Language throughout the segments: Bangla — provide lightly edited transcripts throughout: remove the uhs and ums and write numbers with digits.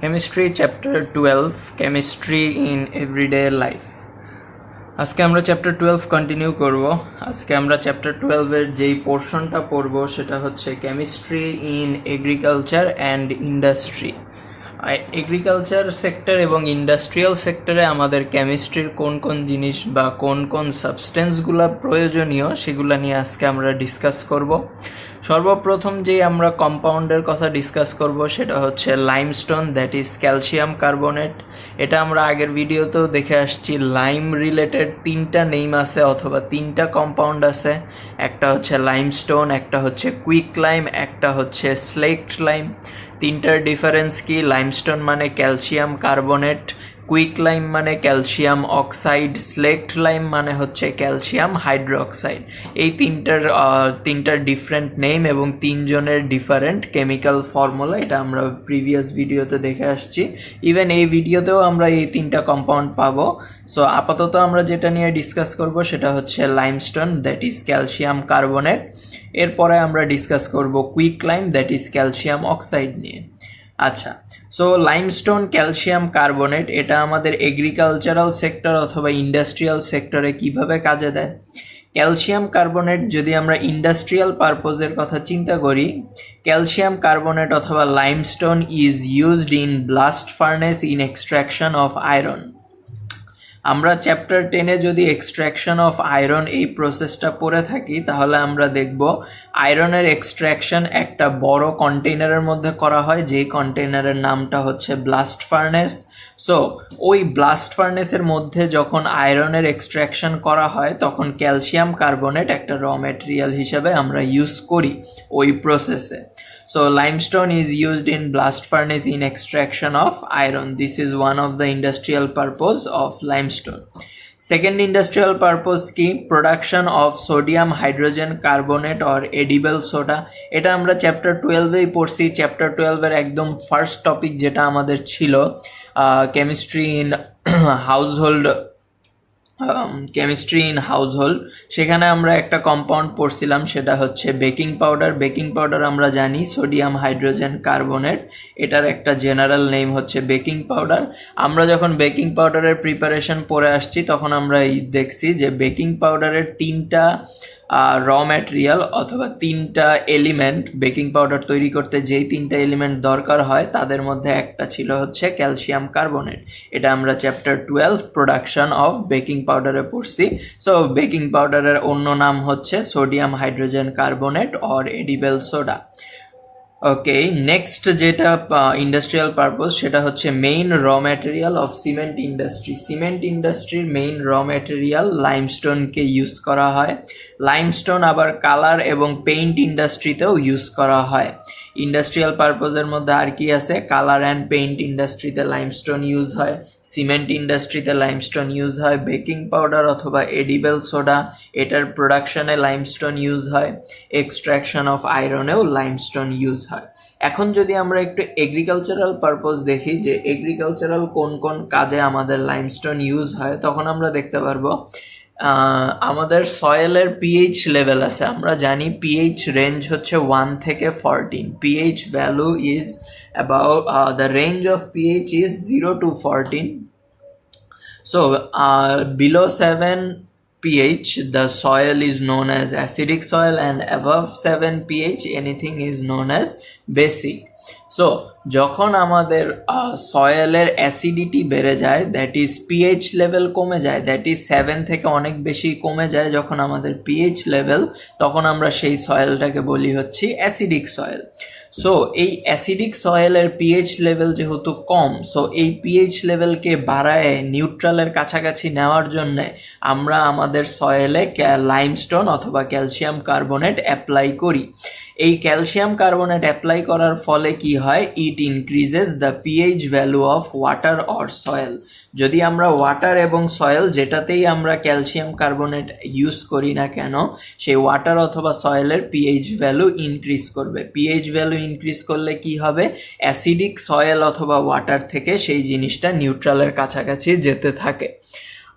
Chemistry chapter 12 chemistry in everyday life. আজকে আমরা চ্যাপ্টার 12 কন্টিনিউ করব। আজকে আমরা চ্যাপ্টার 12 এর যেই পোর্শনটা পড়ব সেটা হচ্ছে chemistry in agriculture and industry. Agriculture sector এবং ইন্ডাস্ট্রিয়াল সেক্টরে আমাদের কেমিস্ট্রির কোন কোন জিনিস বা কোন কোন সাবস্টেন্সগুলো প্রয়োজনীয় সেগুলো নিয়ে আজকে আমরা ডিসকাস করব। সর্বপ্রথম যে আমরা কম্পাউন্ডের কথা ডিসকাস করব সেটা হচ্ছে limestone, that is calcium carbonate. এটা আমরা আগের ভিডিওতেও দেখে আসছি। লাইম রিলেটেড তিনটা নেম আছে অথবা তিনটা কম্পাউন্ড আছে। একটা হচ্ছে লাইমস্টোন, একটা হচ্ছে কুইক লাইম, একটা হচ্ছে স্লেকড লাইম। তিনটার ডিফারেন্স কি? লাইমস্টোন মানে ক্যালসিয়াম কার্বনেট, কুইক লাইম মানে ক্যালসিয়াম অক্সাইড, স্লেকড লাইম মানে হচ্ছে ক্যালসিয়াম হাইড্রোক্সাইড। এই তিনটার ডিফারেন্ট নেম এবং তিনজনের ডিফারেন্ট কেমিক্যাল ফর্মুলা, এটা আমরা প্রিভিয়াস ভিডিওতে দেখে আসছি। ইভেন এই ভিডিওতেও আমরা এই তিনটা কম্পাউন্ড পাবো। সো আপাতত আমরা যেটা নিয়ে ডিসকাস করব সেটা হচ্ছে limestone, that is calcium carbonate. এরপরে আমরা ডিসকাস করব quick lime, that is calcium oxide নিয়ে। আচ্ছা, সো লাইমস্টোন ক্যালসিয়াম কার্বনেট এটা আমাদের এগ্রিকালচারাল সেক্টর অথবা ইন্ডাস্ট্রিয়াল সেক্টরে কিভাবে কাজে দেয়? ক্যালসিয়াম কার্বনেট যদি আমরা ইন্ডাস্ট্রিয়াল পারপোজের কথা চিন্তা করি, ক্যালসিয়াম কার্বনেট অথবা limestone is used in blast furnace in extraction of iron. আমরা চ্যাপ্টার 10-এ যদি এক্সট্রাকশন অফ আয়রন এই প্রসেসটা পড়ে থাকি তাহলে আমরা দেখব আয়রনের এক্সট্রাকশন একটা বড় কন্টেইনারের মধ্যে করা হয়, যেই কন্টেইনারের নামটা হচ্ছে ব্লাস্ট ফার্নেস। সো ওই ব্লাস্ট ফার্নেসের মধ্যে যখন আয়রনের এক্সট্রাকশন করা হয় তখন ক্যালসিয়াম কার্বনেট একটা র ম্যাটেরিয়াল হিসেবে আমরা ইউজ করি ওই প্রসেসে। So limestone is used in blast furnace in extraction of iron. This is one of the industrial purpose of limestone. Second industrial purpose ki production of sodium hydrogen carbonate or edible soda. এটা আমরা চ্যাপ্টার 12-এই পড়ছি। চ্যাপ্টার 12-এর একদম ফার্স্ট টপিক যেটা আমাদের ছিল chemistry in household, chemistry in household, সেখানে আমরা একটা কম্পাউন্ড পড়ছিলাম সেটা হচ্ছে বেকিং পাউডার। বেকিং পাউডার আমরা জানি সোডিয়াম হাইড্রোজেন কার্বনেট, এটার একটা জেনারেল নেম হচ্ছে বেকিং পাউডার। আমরা যখন বেকিং পাউডারের প্রিপারেশন পড়ে আসছি তখন আমরা দেখছি যে বেকিং পাউডারের তিনটা র ম্যাটেরিয়াল অথবা তিনটা এলিমেন্ট, বেকিং পাউডার তৈরি করতে যেই তিনটা এলিমেন্ট দরকার হয় তাদের মধ্যে একটা ছিল হচ্ছে ক্যালসিয়াম কার্বনেট। এটা আমরা চ্যাপ্টার 12 প্রোডাকশন অফ বেকিং পাউডারে পড়ছি। সো বেকিং পাউডারের অন্য নাম হচ্ছে sodium hydrogen carbonate or edible soda. Okay, next যেটা ইন্ডাস্ট্রিয়াল পারপোজ সেটা হচ্ছে মেইন র material of cement industry. Cement ইন্ডাস্ট্রির মেইন র ম্যাটেরিয়াল লাইমস্টোনকে ইউজ করা হয়। লাইমস্টোন আবার কালার এবং পেইন্ট ইন্ডাস্ট্রিতেও ইউজ করা হয়। ইন্ডাস্ট্রিয়াল পারপোজের মধ্যে আর কি আছে? কালার অ্যান্ড পেইন্ট ইন্ডাস্ট্রিতে লাইমস্টোন ইউজ হয়, সিমেন্ট ইন্ডাস্ট্রিতে লাইমস্টোন ইউজ হয়, বেকিং পাউডার অথবা এডিবল সোডা এটার প্রোডাকশনে লাইমস্টোন ইউজ হয়, এক্সট্রাকশন অফ আয়রনেও লাইমস্টোন ইউজ হয়। এখন যদি আমরা একটু এগ্রিকালচারাল পারপোজ দেখি যে এগ্রিকালচারাল কোন কোন কাজে আমাদের লাইমস্টোন ইউজ হয়, তখন আমরা দেখতে পারবো আমাদের সয়েলের পিএইচ লেভেল আছে। আমরা জানি পিএইচ রেঞ্জ হচ্ছে 1 থেকে 14। PH value is about the range of pH is 0 to 14. So below 7 pH the soil is known as acidic soil, and above 7 pH anything is known as basic. So যখন আমাদের সয়েলের অ্যাসিডিটি বেড়ে যায়, দ্যাট ইজ পিএইচ লেভেল কমে যায়, দ্যাট ইজ 7 থেকে অনেক বেশি কমে যায় যখন আমাদের পিএইচ লেভেল, তখন আমরা সেই সয়েলটাকে বলি হচ্ছে অ্যাসিডিক সয়েল। সো এই অ্যাসিডিক সয়েলের পিএইচ লেভেল যেহেতু কম, সো এই পিএইচ লেভেলকে বাড়ায় নিউট্রালের কাছাকাছি নেওয়ার জন্যে আমরা আমাদের সয়েলে লাইমস্টোন অথবা ক্যালসিয়াম কার্বনেট অ্যাপ্লাই করি। এই ক্যালসিয়াম কার্বনেট অ্যাপ্লাই করার ফলে কি হয়? It increases the pH value of water or soil. যদি আমরা ওয়াটার এবং সয়েল যেটাতেই আমরা ক্যালসিয়াম কার্বনেট ইউজ করি না কেন, সেই ওয়াটার অথবা সয়েলের পিএইচ ভ্যালু ইনক্রিজ করবে। পিএইচ ভ্যালু ইনক্রিজ করলে কি হবে? অ্যাসিডিক সয়েল অথবা ওয়াটার থেকে সেই জিনিসটা নিউট্রালের কাছাকাছি যেতে থাকে।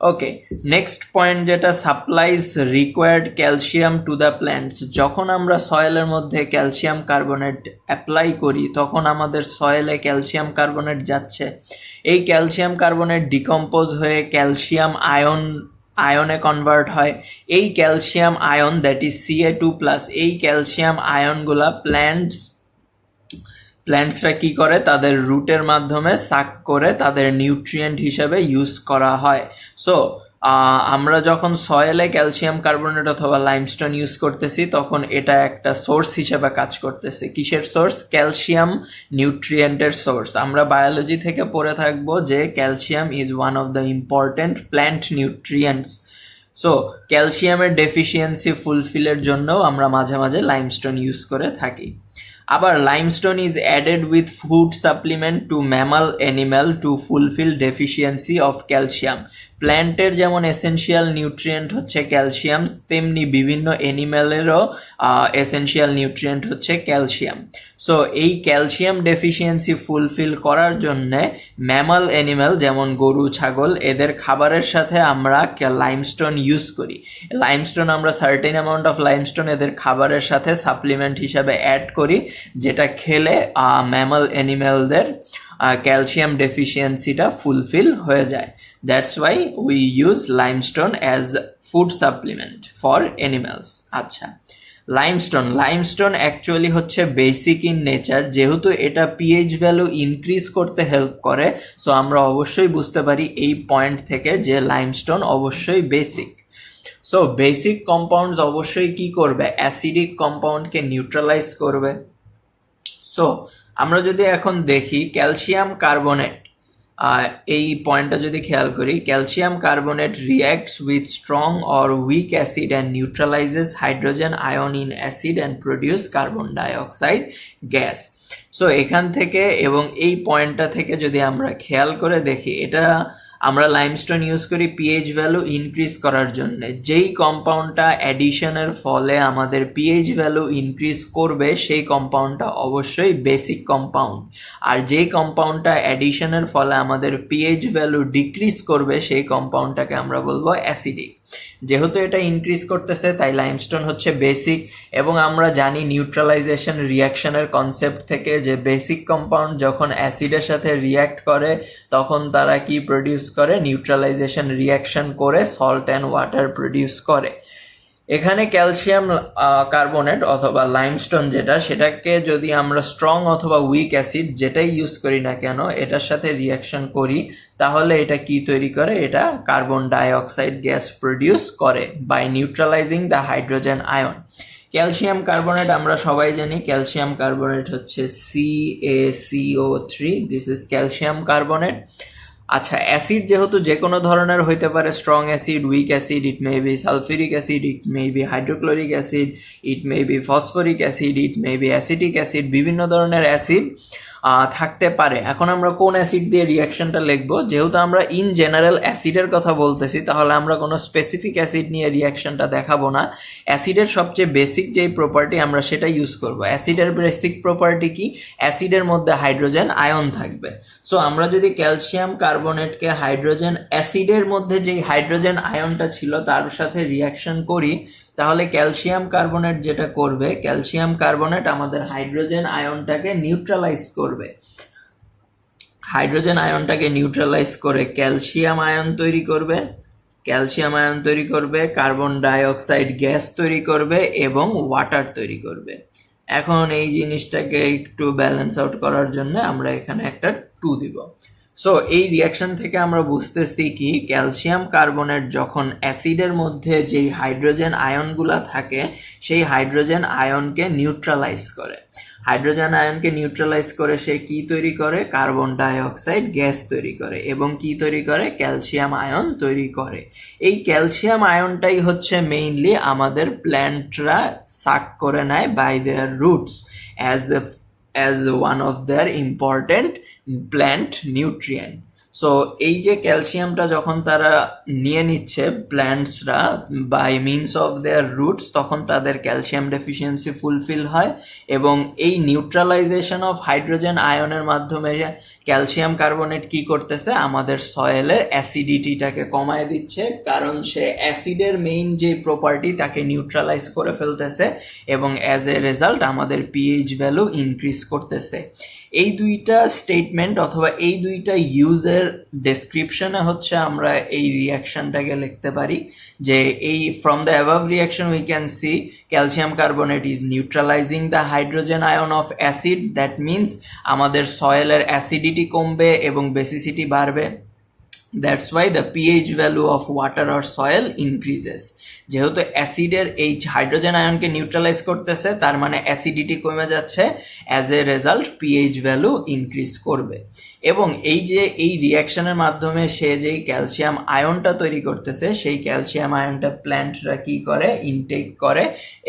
ওকে, নেক্সট পয়েন্ট যেটা supplies required calcium to the plants. যখন আমরা সয়েলের মধ্যে ক্যালসিয়াম কার্বনেট অ্যাপ্লাই করি তখন আমাদের সয়েলে ক্যালসিয়াম কার্বনেট যাচ্ছে। এই ক্যালসিয়াম কার্বনেট ডিকম্পোজ হয়ে ক্যালসিয়াম আয়নে কনভার্ট হয়। এই calcium ion that is Ca2+, এই ক্যালসিয়াম আয়নগুলা প্ল্যান্টসরা কি করে, তাদের রুটের মাধ্যমে সাক করে তাদের নিউট্রিয়েন্ট হিসেবে ইউজ করা হয়। সো আমরা যখন সয়েলে ক্যালসিয়াম কার্বনেট অথবা লাইমস্টোন ইউজ করতেছি তখন এটা একটা সোর্স হিসেবে কাজ করতেছে। কিসের সোর্স? ক্যালসিয়াম নিউট্রিয়েন্টের সোর্স। আমরা বায়োলজি থেকে পড়ে থাকবো যে calcium is one of the important plant nutrients. So ক্যালসিয়ামের ডেফিসিয়েন্সি ফুলফিলের জন্যও আমরা মাঝে মাঝে লাইমস্টোন ইউজ করে থাকি। আবার limestone is added with food supplement to mammal animal to fulfil deficiency of calcium. প্ল্যান্টের যেমন এসেনশিয়াল নিউট্রিয়েন্ট হচ্ছে ক্যালসিয়াম, তেমনি বিভিন্ন অ্যানিম্যালেরও এসেনশিয়াল নিউট্রিয়েন্ট হচ্ছে ক্যালসিয়াম। সো এই ক্যালসিয়াম ডেফিসিয়েন্সি ফুলফিল করার জন্যে ম্যামাল অ্যানিম্যাল যেমন গরু, ছাগল, এদের খাবারের সাথে আমরা লাইমস্টোন ইউজ করি। লাইমস্টোন আমরা সার্টেন অ্যামাউন্ট অফ লাইমস্টোন এদের খাবারের সাথে সাপ্লিমেন্ট হিসাবে অ্যাড করি, যেটা খেলে ম্যামাল অ্যানিম্যালদের ক্যালসিয়াম ডেফিসিয়েন্সিটা ফুলফিল হয়ে যায়। That's why we use limestone as food supplement for animals. আচ্ছা, লাইমস্টোন অ্যাকচুয়ালি হচ্ছে বেসিক ইন নেচার। যেহেতু এটা পিএইচ ভ্যালু ইনক্রিজ করতে হেল্প করে, সো আমরা অবশ্যই বুঝতে পারি এই পয়েন্ট থেকে যে লাইমস্টোন অবশ্যই বেসিক। সো বেসিক কম্পাউন্ডস অবশ্যই কি করবে? অ্যাসিডিক কম্পাউন্ডকে নিউট্রালাইজ করবে। সো আমরা যদি এখন দেখি ক্যালসিয়াম কার্বনেট, এই পয়েন্টটা যদি খেয়াল করি, calcium carbonate reacts with strong or weak acid and neutralises hydrogen ion in acid and produce carbon dioxide gas. So এখান থেকে এবং এই পয়েন্টটা থেকে যদি আমরা খেয়াল করে দেখি, এটা আমরা লাইমস্টোন ইউজ করি পিএইচ ভ্যালু ইনক্রিজ করার জন্য। যেই কম্পাউন্ডটা অ্যাডিশনের ফলে আমাদের পিএইচ ভ্যালু ইনক্রিজ করবে সেই কম্পাউন্ডটা অবশ্যই বেসিক কম্পাউন্ড, আর যেই কম্পাউন্ডটা অ্যাডিশনের ফলে আমাদের পিএইচ ভ্যালু ডিক্রিজ করবে সেই কম্পাউন্ডটাকে আমরা বলবো অ্যাসিডিক। যেহেতু এটা ইনক্রিজ করতেছে তাই লাইমস্টোন হচ্ছে বেসিক। এবং আমরা জানি নিউট্রালাইজেশন রিয়াকশনের কনসেপ্ট থেকে যে বেসিক কম্পাউন্ড যখন অ্যাসিডের সাথে রিয়াক্ট করে তখন তারা কি প্রডিউস করে? নিউট্রালাইজেশন রিয়াকশন করে সল্ট অ্যান্ড ওয়াটার প্রডিউস করে। এখানে ক্যালসিয়াম কার্বনেট অথবা লাইমস্টোন যেটা, সেটাকে যদি আমরা স্ট্রং অথবা উইক অ্যাসিড যেটাই ইউজ করি না কেন এটার সাথে রিয়াকশন করি, তাহলে এটা কি তৈরি করে? এটা কার্বন ডাইঅক্সাইড গ্যাস প্রডিউস করে by neutralising the hydrogen ion. Calcium carbonate আমরা সবাই জানি, ক্যালসিয়াম কার্বনেট হচ্ছে CaCO3, this is calcium carbonate. আচ্ছা, অ্যাসিড যেহেতু যে কোনো ধরনের হইতে পারে, strong acid, weak acid, it may be sulphuric acid, it may be hydrochloric acid, it may be phosphoric acid, it may be acetic acid, বিভিন্ন ধরনের অ্যাসিড থাকতে পারে। এখন আমরা কোন অ্যাসিড দিয়ে রিয়াকশনটা লিখবো? যেহেতু আমরা ইন জেনারেল অ্যাসিডের কথা বলতেছি তাহলে আমরা কোনো স্পেসিফিক অ্যাসিড নিয়ে রিয়াকশনটা দেখাবো না। অ্যাসিডের সবচেয়ে বেসিক যেই প্রপার্টি আমরা সেটা ইউজ করব। অ্যাসিডের বেসিক প্রপার্টি কি? অ্যাসিডের মধ্যে হাইড্রোজেন আয়ন থাকবে। সো আমরা যদি ক্যালসিয়াম কার্বনেটকে হাইড্রোজেন অ্যাসিডের মধ্যে যেই হাইড্রোজেন আয়নটা ছিল তার সাথে রিয়াকশন করি, তাহলে ক্যালসিয়াম কার্বনেট যেটা করবে, ক্যালসিয়াম কার্বনেট আমাদের হাইড্রোজেন আয়নটাকে নিউট্রালাইজ করবে। হাইড্রোজেন আয়নটাকে নিউট্রালাইজ করে ক্যালসিয়াম আয়ন তৈরি করবে, ক্যালসিয়াম আয়ন তৈরি করবে, কার্বন ডাইঅক্সাইড গ্যাস তৈরি করবে এবং ওয়াটার তৈরি করবে। এখন এই জিনিসটাকে একটু ব্যালেন্স আউট করার জন্য আমরা এখানে একটা 2 দিব। সো এই রিয়াকশন থেকে আমরা বুঝতেছি কি, ক্যালসিয়াম কার্বনেট যখন অ্যাসিডের মধ্যে যেই হাইড্রোজেন আয়নগুলা থাকে সেই হাইড্রোজেন আয়নকে নিউট্রালাইজ করে। হাইড্রোজেন আয়নকে নিউট্রালাইজ করে সে কি তৈরি করে? কার্বন ডাইঅক্সাইড গ্যাস তৈরি করে এবং কি তৈরি করে? ক্যালসিয়াম আয়ন তৈরি করে। এই ক্যালসিয়াম আয়নটাই হচ্ছে মেইনলি আমাদের প্ল্যান্টরা সাক করে নেয় by their roots as one of their important plant nutrient. So এই যে ক্যালসিয়ামটা যখন তারা নিয়ে নিচ্ছে প্ল্যান্টসরা by means of their roots, তখন তাদের ক্যালসিয়াম ডেফিসিয়েন্সি ফুলফিল হয় এবং এই নিউট্রালাইজেশন অফ হাইড্রোজেন আয়নের মাধ্যমে ক্যালসিয়াম কার্বনেট কি করতেছে, আমাদের সয়েলের অ্যাসিডিটিটাকে কমায় দিচ্ছে, কারণ সে অ্যাসিডের মেইন যে প্রপার্টি তাকে নিউট্রালাইজ করে ফেলতেছে এবং অ্যাজ এ রেজাল্ট আমাদের পিএইচ ভ্যালু ইনক্রিজ করতেছে। এই দুইটা স্টেটমেন্ট অথবা এই দুইটা ইউজের ডেসক্রিপশনে হচ্ছে আমরা এই রিয়াকশনটাকে লিখতে পারি যে এই from the above reaction we can see calcium carbonate is neutralising the hydrogen ion of acid, that means আমাদের সয়েলের অ্যাসিডিটি কমবে এবং বেসিসিটি বাড়বে। That's why the pH value of water or soil increases. যেহেতু অ্যাসিডের এই হাইড্রোজেন আয়নকে নিউট্রালাইজ করতেছে, তার মানে অ্যাসিডিটি কমে যাচ্ছে, as a result pH value increase করবে। এবং এই যে এই রিয়াকশনের মাধ্যমে সে যেই ক্যালসিয়াম আয়নটা তৈরি করতেছে, সেই ক্যালসিয়াম আয়নটা প্ল্যান্টরা কি করে, ইনটেক করে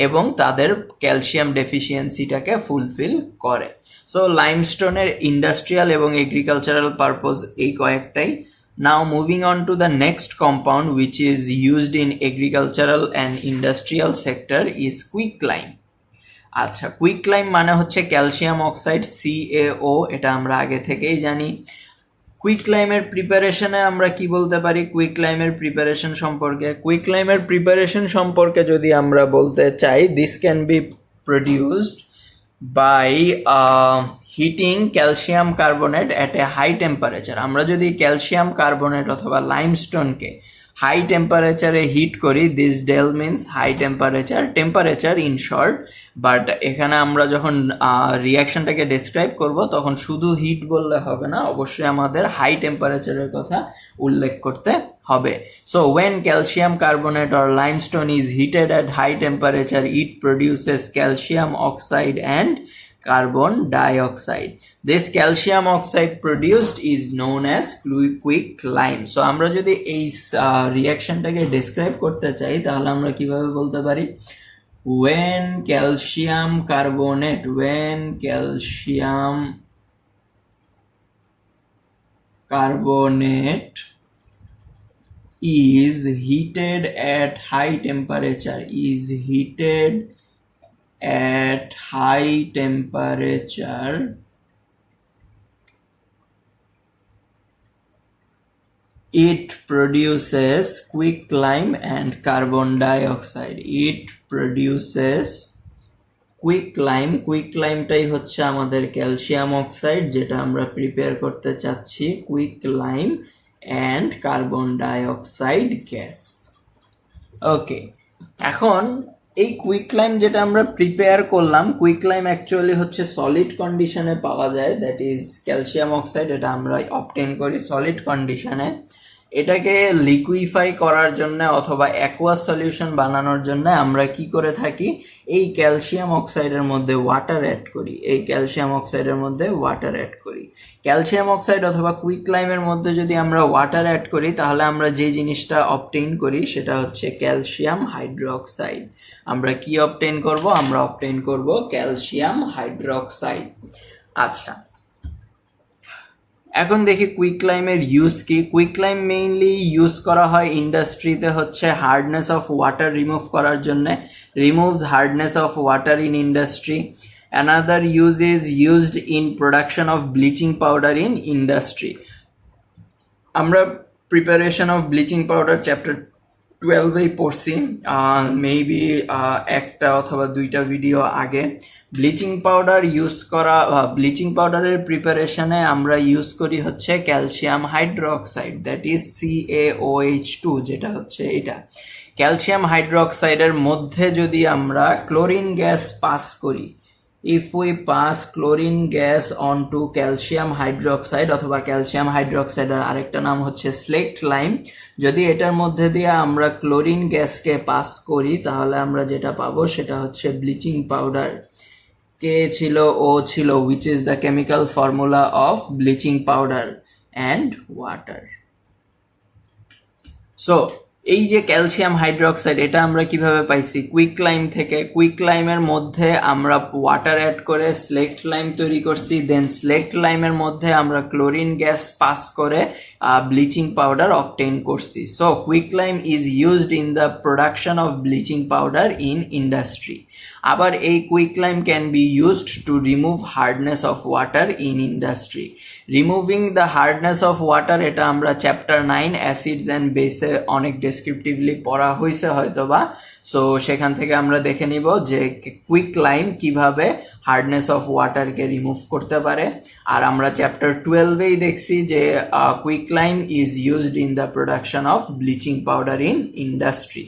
এবং তাদের ক্যালসিয়াম ডেফিসিয়েন্সিটাকে ফুলফিল করে। সো লাইমস্টোনের ইন্ডাস্ট্রিয়াল এবং এগ্রিকালচারাল পারপোজ এই কয়েকটাই। Now moving on to the next compound which is used in agricultural and industrial sector is quicklime. আচ্ছা, কুইকলাইম মানে হচ্ছে ক্যালসিয়াম অক্সাইড CaO, এটা আমরা আগে থেকেই জানি। কুইকলাইমের প্রিপারেশনে আমরা কি বলতে পারি কুইকলাইমের প্রিপারেশন সম্পর্কে? কুইকলাইমের প্রিপারেশন সম্পর্কে যদি আমরা বলতে চাই, this can be produced by heating calcium carbonate at a high temperature. আমরা যদি ক্যালসিয়াম কার্বনেট অথবা লাইমস্টোনকে হাই টেম্পারেচারে হিট করি, দিস ডেল means high temperature in short, but এখানে আমরা যখন রিয়াকশনটাকে ডিসক্রাইব করব তখন শুধু হিট বললে হবে না, অবশ্যই আমাদের হাই টেম্পারেচারের কথা উল্লেখ করতে হবে। So when calcium carbonate or limestone is heated at high temperature, it produces calcium oxide and carbon dioxide. This calcium oxide produced is known as quicklime. So আমরা যদি এই রিঅ্যাকশনটাকে ডেসক্রাইব করতে চাই তাহলে আমরা কিভাবে বলতে পারি, when calcium carbonate is heated at high temperature, it produces quicklime and carbon dioxide. কুইকলাইমটাই হচ্ছে আমাদের ক্যালসিয়াম অক্সাইড যেটা আমরা প্রিপেয়ার করতে চাচ্ছি, কুইকলাইম অ্যান্ড কার্বন ডাইঅক্সাইড গ্যাস। ওকে, এখন এই কুইকলাইম যেটা আমরা প্রিপেয়ার করলাম, কুইকলাইম অ্যাকচুয়ালি হচ্ছে সলিড কন্ডিশনে পাওয়া যায়, দ্যাট ইজ ক্যালসিয়াম অক্সাইড, এটা আমরা অবটেন করি সলিড কন্ডিশনে। এটাকে লিকুইফাই করার জন্য অথবা অ্যাকোয়াস সলিউশন বানানোর জন্য আমরা কি করে থাকি, এই ক্যালসিয়াম অক্সাইডের মধ্যে ওয়াটার অ্যাড করি। ক্যালসিয়াম অক্সাইড অথবা কুইকলাইমের মধ্যে যদি আমরা ওয়াটার অ্যাড করি তাহলে আমরা যে জিনিসটা অবটেইন করি সেটা হচ্ছে ক্যালসিয়াম হাইড্রোক্সাইড। আমরা কি অবটেইন করব? আমরা অবটেইন করব ক্যালসিয়াম হাইড্রোক্সাইড। আচ্ছা, এখন দেখি কুইকলাইমের ইউজ কি। কুইকলাইম মেইনলি ইউজ করা হয় ইন্ডাস্ট্রিতে হচ্ছে হার্ডনেস অফ ওয়াটার রিমুভ করার জন্য, removes hardness of water in industry. Another use is used in production of bleaching powder in industry. আমরা preparation of bleaching powder chapter 12-এই পড়ছি, মেবি একটা অথবা দুইটা ভিডিও আগে। ব্লিচিং পাউডারের প্রিপারেশনে আমরা ইউজ করি হচ্ছে calcium hydroxide, that is CaOH2, যেটা হচ্ছে এটা। ক্যালসিয়াম হাইড্রোক্সাইডের মধ্যে যদি আমরা ক্লোরিন গ্যাস পাস করি, if we pass chlorine gas onto calcium hydroxide অথবা ক্যালসিয়াম হাইড্রোক্সাইডের আরেকটা নাম হচ্ছে স্লেকড লাইম, যদি এটার মধ্যে দিয়ে আমরা ক্লোরিন গ্যাসকে পাস করি তাহলে আমরা যেটা পাবো সেটা হচ্ছে ব্লিচিং পাউডার। কে ছিল, ও ছিল, which is the chemical formula of bleaching powder and water. So এই যে ক্যালসিয়াম হাইড্রোক্সাইড এটা আমরা কিভাবে পাইছি? কুইক লাইম থেকে। কুইক লাইমের মধ্যে আমরা ওয়াটার অ্যাড করে স্লেক্ট লাইম তৈরি করছি, দেন স্লেক্ট লাইমের মধ্যে আমরা ক্লোরিন গ্যাস পাস করে ব্লিচিং পাউডার অবটেইন করছি। So quick lime is used in the production of bleaching powder in industry. আবার এই quick lime can be used to remove hardness of water in industry. Removing the hardness of water এটা আমরা চ্যাপ্টার 9 অ্যাসিডস অ্যান্ড বেসে অনেক ডেসক্রিপটিভলি পড়া হয়েছে হয়তোবা। সো সেখান থেকে আমরা দেখে নিব যে কুইক লাইম কিভাবে হার্ডনেস অফ ওয়াটারকে রিমুভ করতে পারে। আর আমরা চ্যাপ্টার 12-এই দেখছি যে quick lime is used in the production of bleaching powder in industry.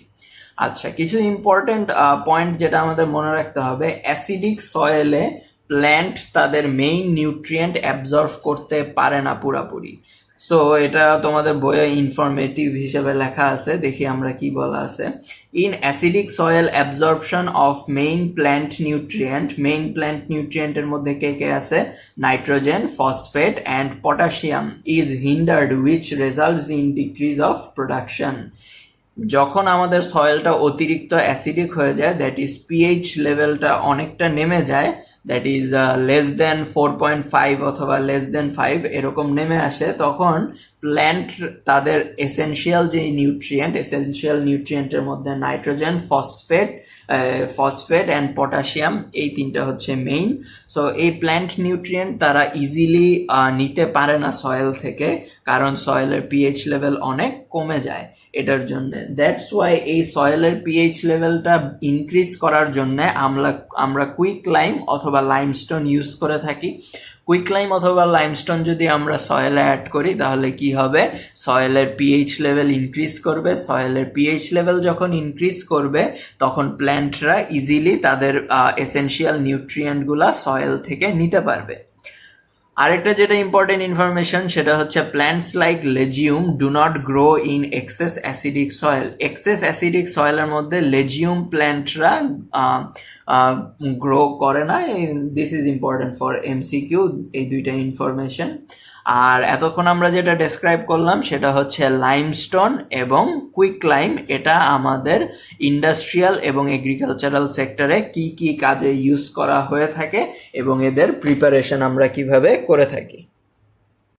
আচ্ছা, কিছু ইম্পর্টেন্ট পয়েন্ট যেটা আমাদের মনে রাখতে হবে, অ্যাসিডিক সয়েলে প্ল্যান্ট তাদের মেইন নিউট্রিয়েন্ট অ্যাবজর্ভ করতে পারে না পুরাপুরি। সো এটা তোমাদের বইয়ে ইনফরমেটিভ হিসেবে লেখা আছে, দেখি আমরা কি বলা আছে। In acidic soil absorption of main plant নিউট্রিয়েন্টের মধ্যে কে কে আছে? Nitrogen, phosphate and potassium is hindered which results in decrease of production. যখন আমাদের সয়েলটা অতিরিক্ত অ্যাসিডিক হয়ে যায়, দ্যাট ইজ পিএইচ লেভেলটা অনেকটা নেমে যায়, দ্যাট ইজ লেস দেন 4.5 অথবা লেস দেন 5 এরকম নেমে আসে, তখন প্ল্যান্ট তাদের এসেনশিয়াল নিউট্রিয়েন্টের মধ্যে নাইট্রোজেন, ফসফেট অ্যান্ড পটাশিয়াম, এই তিনটা হচ্ছে মেইন। সো এই প্ল্যান্ট নিউট্রিয়েন্ট তারা ইজিলি নিতে পারে না সয়েল থেকে, কারণ সয়েলের পিএইচ লেভেল অনেক কমে যায় এটার জন্য। দ্যাটস ওয়াই এই সয়েলের পিএইচ লেভেলটা ইনক্রিজ করার জন্য আমরা কুইক লাইম অথবা লাইমস্টোন ইউজ করে থাকি। কুইক লাইম অথবা লাইমস্টোন যদি আমরা সয়েলে অ্যাড করি তাহলে কি হবে? সয়েলের পিএইচ লেভেল ইনক্রিজ করবে। সয়েলের পিএইচ লেভেল যখন ইনক্রিজ করবে তখন প্ল্যান্টরা ইজিলি তাদের এসেনশিয়াল নিউট্রিয়েন্টগুলা সয়েল থেকে নিতে পারবে। আরেকটা যেটা ইম্পর্টেন্ট ইনফরমেশন সেটা হচ্ছে plants like legume do not grow in excess acidic soil. Excess acidic সয়েলের মধ্যে লেজিউম প্ল্যান্টরা গ্রো করে না। This is important for MCQ, এই দুইটা ইনফরমেশন। আর এতক্ষণ আমরা যেটা ডেসক্রাইব করলাম সেটা হচ্ছে লাইমস্টোন এবং কুইক লাইম। এটা আমাদের ইন্ডাস্ট্রিয়াল এবং এগ্রিকালচারাল সেক্টরে কি কি কাজে ইউজ করা হয়ে থাকে এবং এদের প্রিপারেশন আমরা কিভাবে করে থাকি।